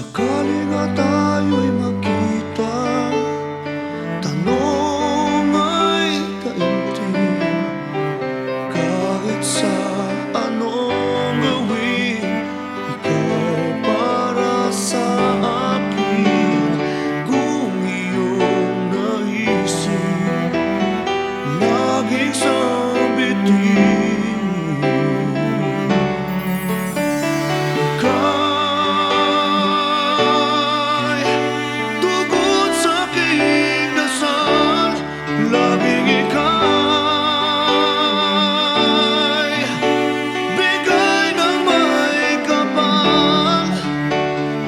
Sakali nga tayo'y magkita, tanong ay taimtim. Kahit sa anong gawin, ikaw para sa akin. Kung iyong naisip, laging sabitin.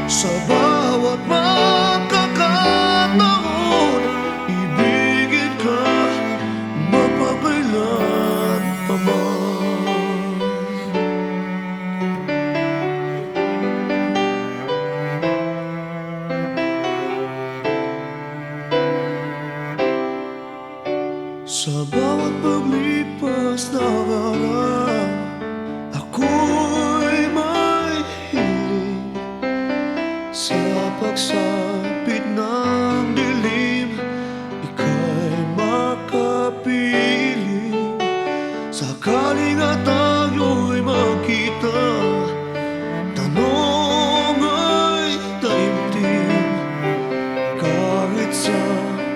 Sa bawat pagkakataon, ibigin ka mapagkailan pa man. Sa bawat paglipas na araw, ako'y may hiling. Sa pagsapit ng dilim, ika'y makapiling. Sakali nga tayo'y magkita, tanong ay taimtim. Kahit sa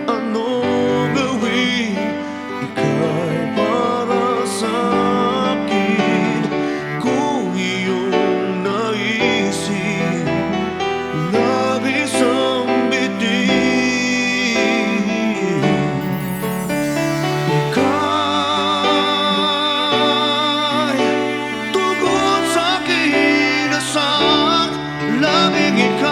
anong gawin, ika'y para sa akin. Kung iyong naisip, lagi sambitin. Ika'y tugon sa aking dasal, laging ika'y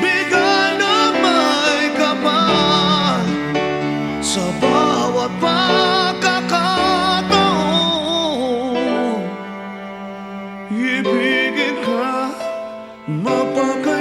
bigay ng may kapal. Sa bawat pagkakataon, ibigin ka mapagkailan.